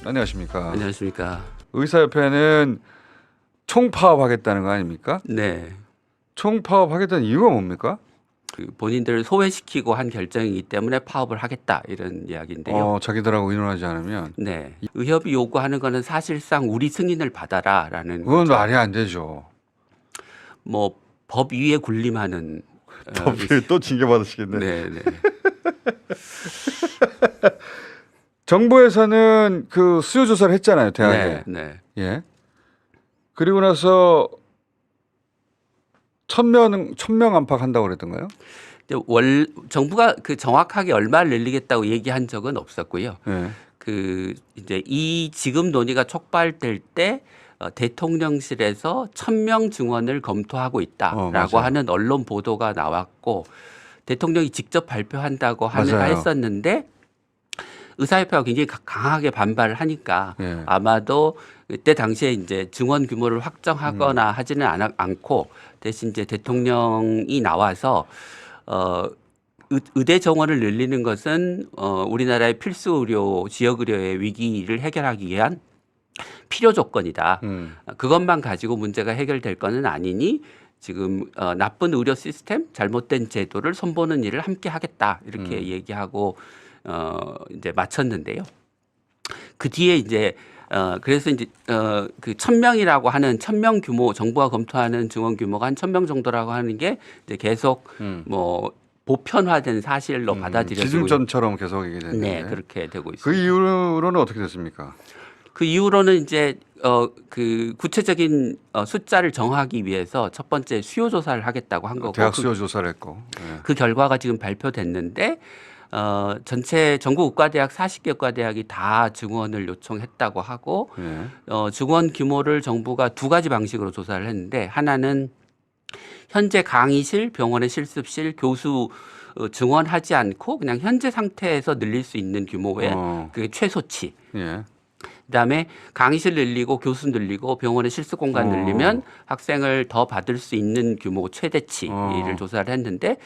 안녕하십니까. 안녕하십니까. 의사협회는 총파업하겠다는 거 아닙니까? 네. 총파업하겠다는 이유가 뭡니까? 그 본인들을 소외시키고 한 결정이기 때문에 파업을 하겠다 이런 이야기인데요. 자기들하고 의논하지 않으면 네. 의협이 요구하는 거는 사실상 우리 승인을 받아라라는 그건 거죠. 말이 안 되죠. 뭐 법 위에 군림하는 법이 또 징계받으시겠네. 네, 네. 정부에서는 그 수요 조사를 했잖아요, 대학에. 네, 네. 예. 그리고 나서 1,000명 안팎한다고 그랬던가요? 정부가 그 정확하게 얼마를 늘리겠다고 얘기한 적은 없었고요. 예. 그 이제 이 지금 논의가 촉발될 때 대통령실에서 1,000명 증원을 검토하고 있다라고 맞아요. 하는 언론 보도가 나왔고 대통령이 직접 발표한다고 맞아요. 했었는데 의사협회가 굉장히 강하게 반발을 하니까 예. 아마도 그때 당시에 이제 증원 규모를 확정하거나 하지는 않고 대신 이제 대통령이 나와서 의대 정원을 늘리는 것은 우리나라의 필수 의료, 지역 의료의 위기를 해결하기 위한 필요 조건이다. 그것만 가지고 문제가 해결될 거는 아니니 지금 나쁜 의료 시스템, 잘못된 제도를 손보는 일을 함께 하겠다 이렇게 얘기하고 이제 마쳤는데요. 그 뒤에 이제 그래서 이제 그 1,000명이라고 하는 1,000명 규모 정부가 검토하는 증원 규모가 한 1,000명 정도라고 하는 게 이제 계속 뭐 보편화된 사실로 받아들여지고 기준점처럼 계속 얘기 되는데. 네, 그렇게 되고 있습니다. 그 이후로는 어떻게 됐습니까? 그 이후로는 이제 그 구체적인 숫자를 정하기 위해서 첫 번째 수요 조사를 하겠다고 한 거고 대학 수요 조사를 했고. 예. 그 결과가 지금 발표됐는데 전체 전국 의과대학 40개 의과대학이 다 증원을 요청했다고 하고 예. 증원 규모를 정부가 두 가지 방식으로 조사를 했는데 하나는 현재 강의실, 병원의 실습실, 교수 증원하지 않고 그냥 현재 상태에서 늘릴 수 있는 규모의 그게 최소치. 예. 그다음에 강의실 늘리고 교수 늘리고 병원의 실습 공간 늘리면 학생을 더 받을 수 있는 규모 최대치를 조사를 했는데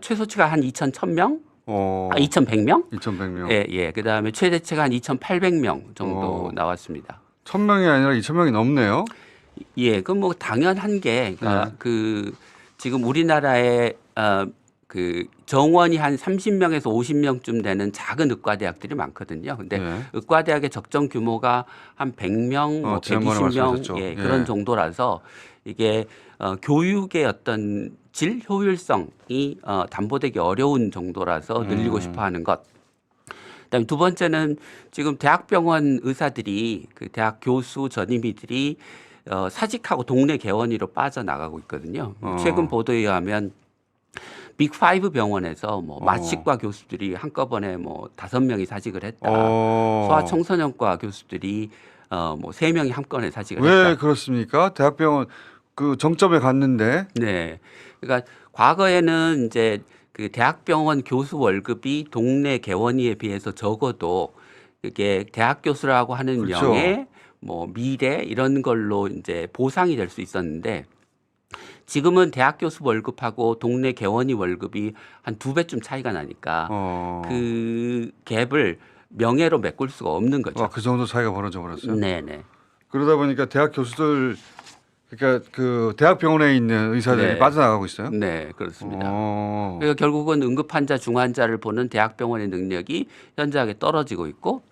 최소치가 한 2,100명, 2,100명, 2,100명. 예, 예. 그다음에 최대치가 한 2,800명 정도 나왔습니다. 1,000명이 아니라 2,000명이 넘네요. 예, 그 뭐 당연한 게 그 지금 우리나라에 그 정원이 한 30명에서 50명쯤 되는 작은 의과대학들이 많거든요. 근데 의과대학의 적정 규모가 한 100명, 뭐 120명 예, 그런 정도라서 이게 교육의 어떤 질 효율성이 담보되기 어려운 정도라서 늘리고 싶어 하는 것. 그다음에 두 번째는 지금 대학병원 의사들이 그 대학 교수 전임의들이 사직하고 동네 개원이로 빠져나가고 있거든요. 최근 보도에 의하면 빅5 병원에서 뭐 마취과 교수들이 한꺼번에 뭐 5명이 사직을 했다. 소아청소년과 교수들이 뭐 3명이 한꺼번에 사직을 했다. 왜 그렇습니까? 대학병원 그 정점에 갔는데. 네. 그러니까 과거에는 이제 그 대학병원 교수 월급이 동네 개원이에 비해서 적어도 이게 대학 교수라고 하는 그렇죠. 명예, 뭐 미래 이런 걸로 이제 보상이 될 수 있었는데 지금은 대학 교수 월급하고 동네 개원이 월급이 한 2배쯤 차이가 나니까 그 갭을 명예로 메꿀 수가 없는 거죠. 그 정도 차이가 벌어져 버렸어요. 네네. 그러다 보니까 대학 교수들 그러니까 그 대학병원에 있는 의사들이 빠져나가고 있어요. 네, 그렇습니다. 그러니까 결국은 응급환자, 중환자를 보는 대학병원의 능력이 현저하게 떨어지고 있고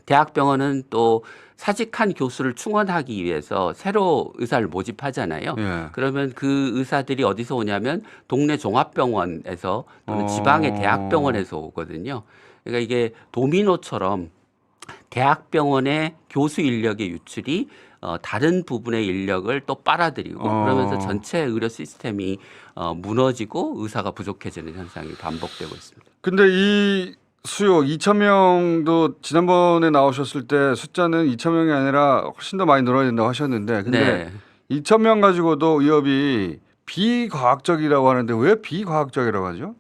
대학병원은 또 사직한 교수를 충원하기 위해서 새로 의사를 모집하잖아요. 그러면 그 의사들이 어디서 오냐면 동네 종합병원에서 또는 지방의 대학병원에서 오거든요. 그러니까 이게 도미노처럼 대학병원의 교수 인력의 유출이 다른 부분의 인력을 또 빨아들이고 그러면서 전체 의료 시스템이 무너지고 의사가 부족해지는 현상이 반복되고 있습니다. 근데 이 수요 2,000명도 지난번에 나오셨을 때 숫자는 2,000명이 아니라 훨씬 더 많이 늘어야 된다고 하셨는데 근데 2,000명 가지고도 의협이 비과학적이라고 하는데 왜 비과학적이라고 하죠?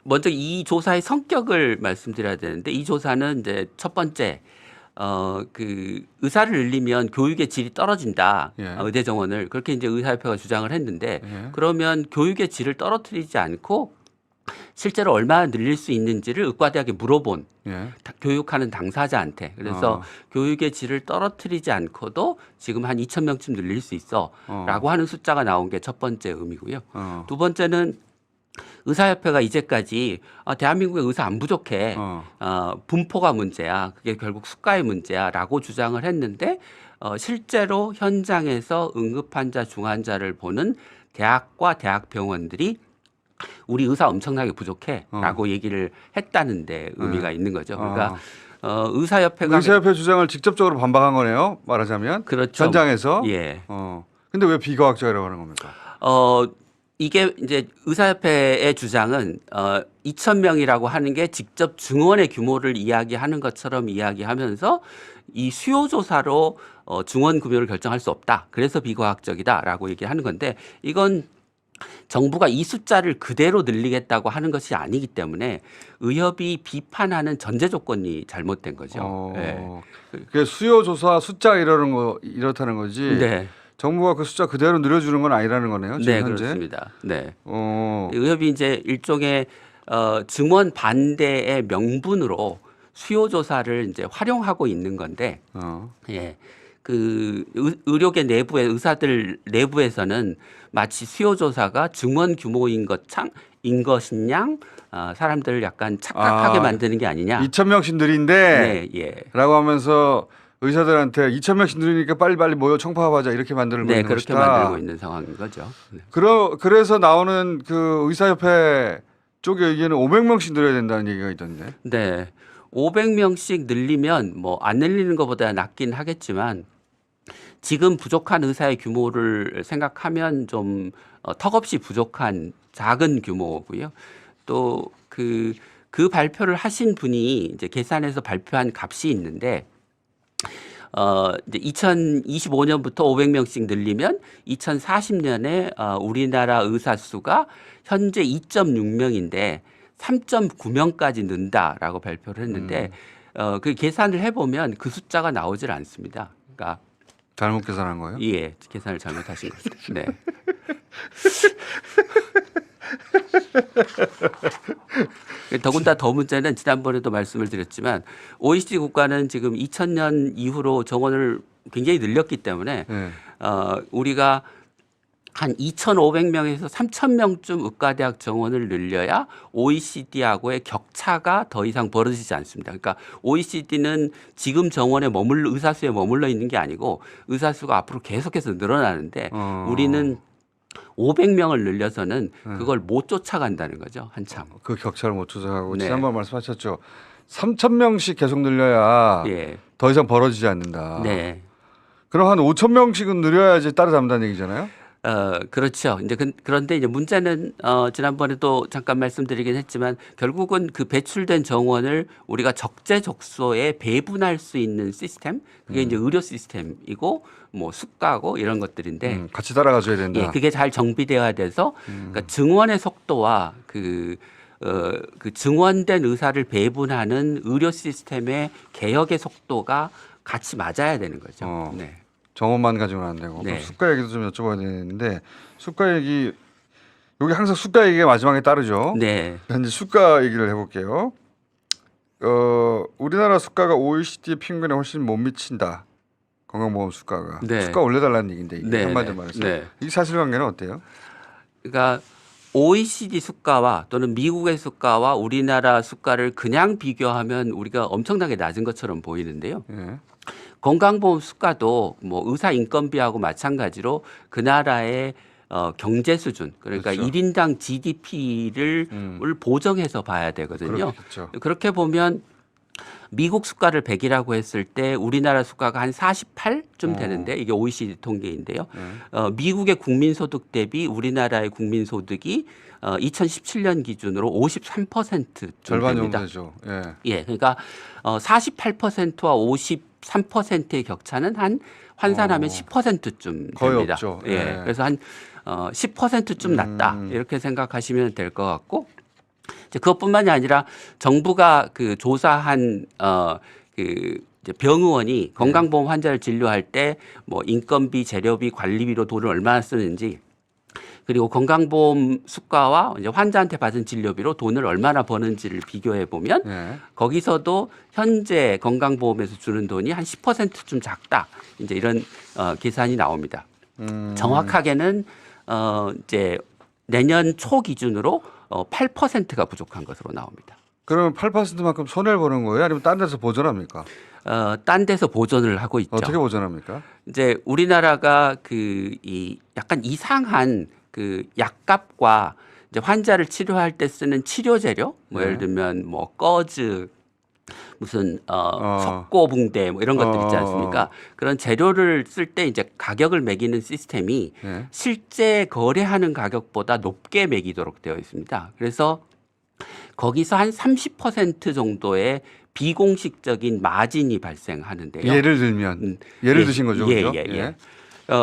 먼저 이 조사의 성격을 말씀드려야 되는데 이 조사는 이제 첫 번째 그 의사를 늘리면 교육의 질이 떨어진다. 의대 정원을 그렇게 이제 의사협회가 주장을 했는데 그러면 교육의 질을 떨어뜨리지 않고 실제로 얼마나 늘릴 수 있는지를 의과대학에 물어본 예. 교육하는 당사자한테. 그래서 교육의 질을 떨어뜨리지 않고도 지금 한 2,000명쯤 늘릴 수 있어라고 하는 숫자가 나온 게 첫 번째 의미고요. 두 번째는 의사협회가 이제까지 대한민국의 의사 안 부족해. 분포가 문제야. 그게 결국 수가의 문제야라고 주장을 했는데 실제로 현장에서 응급환자, 중환자를 보는 대학과 대학병원들이 우리 의사 엄청나게 부족해라고 얘기를 했다는 데 의미가 있는 거죠. 그러니까 의사협회가 의사협회 주장을 직접적으로 반박한 거네요. 말하자면 그렇죠. 현장에서. 예. 근데 왜 비과학적이라고 하는 겁니까? 이게 이제 의사협회의 주장은 2,000명이라고 하는 게 직접 증원의 규모를 이야기하는 것처럼 이야기하면서 이 수요 조사로 증원 규모를 결정할 수 없다. 그래서 비과학적이다라고 얘기하는 건데 이건 정부가 이 숫자를 그대로 늘리겠다고 하는 것이 아니기 때문에 의협이 비판하는 전제 조건이 잘못된 거죠. 네. 그 수요 조사 숫자 이렇다는 거지. 네. 정부가 그 숫자 그대로 늘려주는 건 아니라는 거네요. 지금 네, 현재. 그렇습니다. 네. 의협이 이제 일종의 증원 반대의 명분으로 수요 조사를 이제 활용하고 있는 건데, 예. 그 의료계 내부의 의사들 내부에서는 마치 수요 조사가 증원 규모인 것인 사람들을 약간 착각하게 만드는 게 아니냐. 2,000명씩 늘인데, 네, 예. 라고 하면서 의사들한테 2,000명씩 늘리니까 빨리빨리 모여 청파하자 이렇게 만들고 네, 있는 그렇게 것이다. 만들고 있는 상황인 거죠. 네. 그래서 나오는 그 의사협회 쪽의 의견은 500명씩 늘려야 된다는 얘기가 있던데. 네. 500명씩 늘리면 뭐 안 늘리는 것보다 낫긴 하겠지만 지금 부족한 의사의 규모를 생각하면 좀 턱없이 부족한 작은 규모고요. 또 그 발표를 하신 분이 이제 계산해서 발표한 값이 있는데 이제 2025년부터 500명씩 늘리면 2040년에 우리나라 의사 수가 현재 2.6명인데 3.9명까지 는다라고 발표를 했는데 그 계산을 해보면 그 숫자가 나오질 않습니다. 그러니까 잘못 계산한 거예요? 예, 계산을 잘못하신 거죠. 네. 더군다나 더 문제는 지난번에도 말씀을 드렸지만 OECD 국가는 지금 2000년 이후로 정원을 굉장히 늘렸기 때문에 네. 우리가 한 2,500명에서 3,000명쯤 의과대학 정원을 늘려야 OECD하고의 격차가 더 이상 벌어지지 않습니다. 그러니까 OECD는 지금 정원에 의사 수에 머물러 있는 게 아니고 의사 수가 앞으로 계속해서 늘어나는데 우리는 500명을 늘려서는 그걸 못 쫓아간다는 거죠. 한참. 그 격차를 못 쫓아가고 네. 지난번 말씀하셨죠. 3,000명씩 계속 늘려야 예. 더 이상 벌어지지 않는다. 네. 그럼 한 5,000명씩은 늘려야지 따라잡는다는 얘기잖아요. 그렇죠. 이제 그런데 이제 문제는 지난번에도 잠깐 말씀드리긴 했지만 결국은 그 배출된 정원을 우리가 적재적소에 배분할 수 있는 시스템 그게 이제 의료 시스템이고 뭐 수가고 이런 것들인데 같이 따라가줘야 된다. 예, 그게 잘 정비되어야 돼서 그러니까 증원의 속도와 그 증원된 의사를 배분하는 의료 시스템의 개혁의 속도가 같이 맞아야 되는 거죠. 네. 정원만 가지고는 안 되고. 네. 그럼 수가 얘기도 좀 여쭤봐야 되는데 수가 얘기 여기 항상 수가 얘기가 마지막에 따르죠. 네. 현재 수가 얘기를 해볼게요. 우리나라 수가가 OECD 평균에 훨씬 못 미친다. 건강보험 수가가. 네. 수가 올려달라는 얘기인데 이게 네, 한마디로 네. 말해서. 네. 이 사실관계는 어때요? 그러니까 OECD 수가와 또는 미국의 수가와 우리나라 수가를 그냥 비교하면 우리가 엄청나게 낮은 것처럼 보이는데요. 예. 건강보험 수가도 뭐 의사 인건비하고 마찬가지로 그 나라의 경제 수준 그러니까 그렇죠. 1인당 GDP를 보정해서 봐야 되거든요. 그렇겠죠. 그렇게 보면 미국 수가를 100이라고 했을 때 우리나라 수가가 한 48쯤 되는데 이게 OECD 통계인데요. 미국의 국민소득 대비 우리나라의 국민소득이 2017년 기준으로 53%쯤 절반 됩니다. 정도 되죠. 예. 예, 그러니까 48%와 53%의 격차는 한 환산하면 10%쯤 거의 됩니다. 없죠. 예, 예. 그래서 한 10%쯤 낮다 이렇게 생각하시면 될 것 같고 이제 그것뿐만이 아니라 정부가 그 조사한 그 이제 병의원이 건강보험 환자를 진료할 때 뭐 인건비, 재료비, 관리비로 돈을 얼마나 쓰는지 그리고 건강보험 수가와 이제 환자한테 받은 진료비로 돈을 얼마나 버는지를 비교해 보면 네. 거기서도 현재 건강보험에서 주는 돈이 한 10%좀 작다. 이제 이런 계산이 나옵니다. 정확하게는 이제 내년 초 기준으로 8%가 부족한 것으로 나옵니다. 그러면 8%만큼 손해를 보는 거예요? 아니면 딴 데서 보전합니까? 딴 데서 보존을 하고 있죠. 어떻게 보전합니까? 이제 우리나라가 이 약간 이상한 그 약값과 이제 환자를 치료할 때 쓰는 치료 재료, 뭐 예를 들면 뭐 꺼즈, 무슨 석고붕대 뭐 이런 것들 있지 않습니까? 그런 재료를 쓸 때 이제 가격을 매기는 시스템이 네. 실제 거래하는 가격보다 높게 매기도록 되어 있습니다. 그래서 거기서 한 30% 정도의 비공식적인 마진이 발생하는데요. 예를 들면 예를 드신 거죠, 그죠? 예.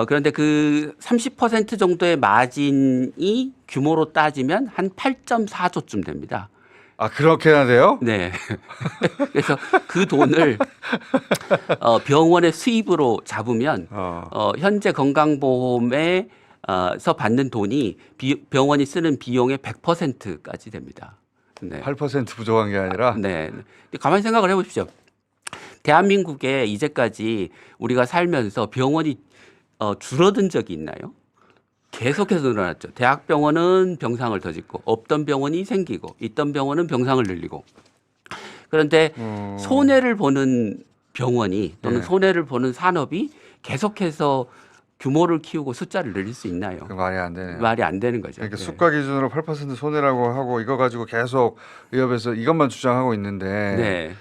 그런데 그 30% 정도의 마진이 규모로 따지면 한 8.4조쯤 됩니다. 아, 그렇게나 돼요? 네. 그래서 그 돈을 병원의 수입으로 잡으면 현재 건강보험에서 받는 돈이 병원이 쓰는 비용의 100%까지 됩니다. 네. 8% 부족한 게 아니라. 네. 가만히 생각을 해보십시오. 대한민국에 이제까지 우리가 살면서 병원이 줄어든 적이 있나요? 계속해서 늘어났죠. 대학병원은 병상을 더 짓고 없던 병원이 생기고 있던 병원은 병상을 늘리고. 그런데 손해를 보는 병원이 또는 네. 손해를 보는 산업이 계속해서 규모를 키우고 숫자를 늘릴 수 있나요? 그 말이 안 되네요. 말이 안 되는 거죠. 그러니까 네. 수가 기준으로 8% 손해라고 하고 이거 가지고 계속 의협에서 이것만 주장하고 있는데 네.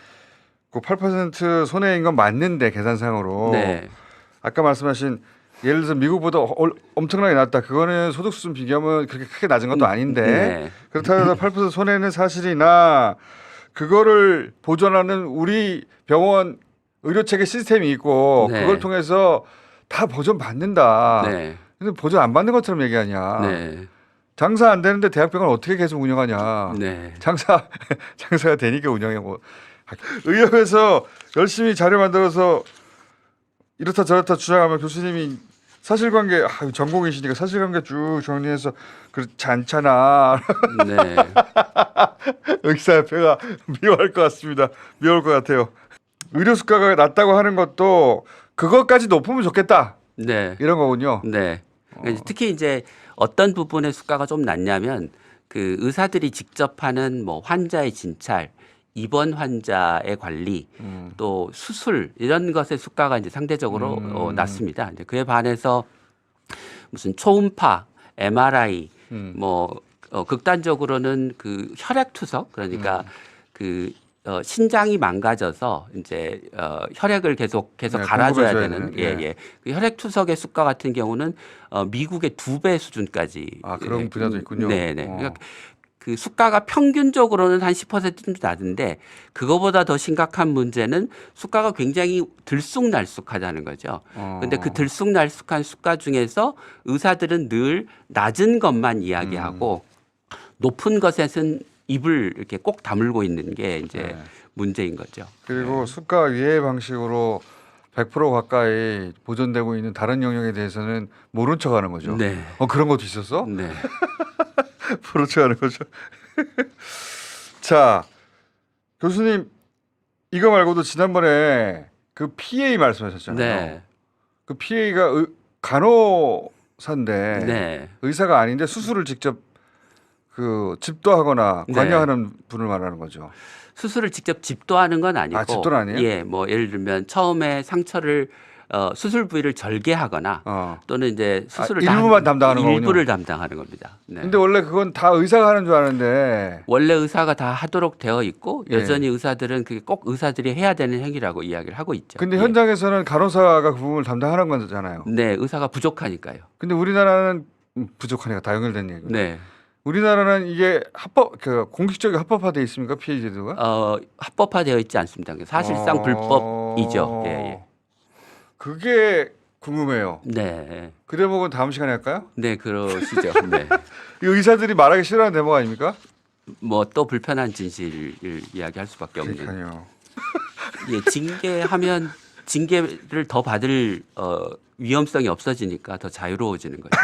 그 8% 손해인 건 맞는데 계산상으로 네. 아까 말씀하신 예를 들어서 미국보다 엄청나게 낮다. 그거는 소득 수준 비교하면 그렇게 크게 낮은 것도 아닌데 네. 그렇다고 해서 8% 손해는 사실이나 그거를 보존하는 우리 병원 의료체계 시스템이 있고 네. 그걸 통해서 다 보존 받는다. 네. 근데 보존 안 받는 것처럼 얘기하냐. 네. 장사 안 되는데 대학병원 어떻게 계속 운영하냐. 네. 장사가 되니까 운영하고. 의협에서 열심히 자료 만들어서 이렇다 저렇다 주장하면 교수님이 사실관계 전공이시니까 사실관계 쭉 정리해서 그렇지 않잖아. 네. 의사협회가 미워할 것 같습니다. 미워할 것 같아요. 의료 수가가 낮다고 하는 것도 그것까지 높으면 좋겠다. 네. 이런 거군요. 네. 특히 이제 어떤 부분의 수가가 좀 낮냐면 그 의사들이 직접 하는 뭐 환자의 진찰, 입원 환자의 관리, 또 수술 이런 것의 수가가 이제 상대적으로 낮습니다. 이제 그에 반해서 무슨 초음파, MRI, 뭐 극단적으로는 그 혈액 투석 그러니까 그 신장이 망가져서 이제 혈액을 계속 네, 갈아줘야 되는 공급해줘야 되는, 그 혈액 투석의 수가 같은 경우는 미국의 2배 수준까지 그런 분야도 있군요. 네네. 그러니까 그 수가가 평균적으로는 한 10%좀 낮은데 그거보다 더 심각한 문제는 수가가 굉장히 들쑥날쑥하다는 거죠. 그런데 그 들쑥날쑥한 수가 중에서 의사들은 늘 낮은 것만 이야기하고 높은 것에는 입을 이렇게 꼭 다물고 있는 게 이제 문제인 거죠. 그리고 수가 위의 방식으로 100% 가까이 보존되고 있는 다른 영역에 대해서는 모른 척하는 거죠. 네. 그런 것도 있었어? 네. 모른 척하는 거죠. 자, 교수님 이거 말고도 지난번에 그 PA 말씀하셨잖아요. 네. 그 PA가 간호사인데 네. 의사가 아닌데 수술을 직접 그 집도하거나 네. 관여하는 분을 말하는 거죠. 수술을 직접 집도하는 건 아니고 집도는 아니에요? 예, 뭐 예를 들면 처음에 상처를 수술 부위를 절개하거나 또는 이제 수술을 일부만 담당하는 거군요. 일부를 담당하는 겁니다. 네. 근데 원래 그건 다 의사가 하는 줄 아는데 원래 의사가 다 하도록 되어 있고 여전히 의사들은 그게 꼭 의사들이 해야 되는 행위라고 이야기를 하고 있죠. 근데 현장에서는 간호사가 그 부분을 담당하는 거잖아요. 네, 의사가 부족하니까요. 근데 우리나라는 부족하니까 다 연결된 얘기고. 네. 우리나라는 이게 공식적인 합법화돼 있습니까? PA 제도가? 합법화되어 있지 않습니다. 사실상 불법이죠. 예. 그게 궁금해요. 네. 그 대목은 다음 시간에 할까요? 네, 그러시죠. 네. 이 의사들이 말하기 싫어하는 대목 아닙니까? 뭐 또 불편한 진실을 이야기할 수밖에 없는. 그러니까요. 예, 징계하면 징계를 더 받을 위험성이 없어지니까 더 자유로워지는 거죠.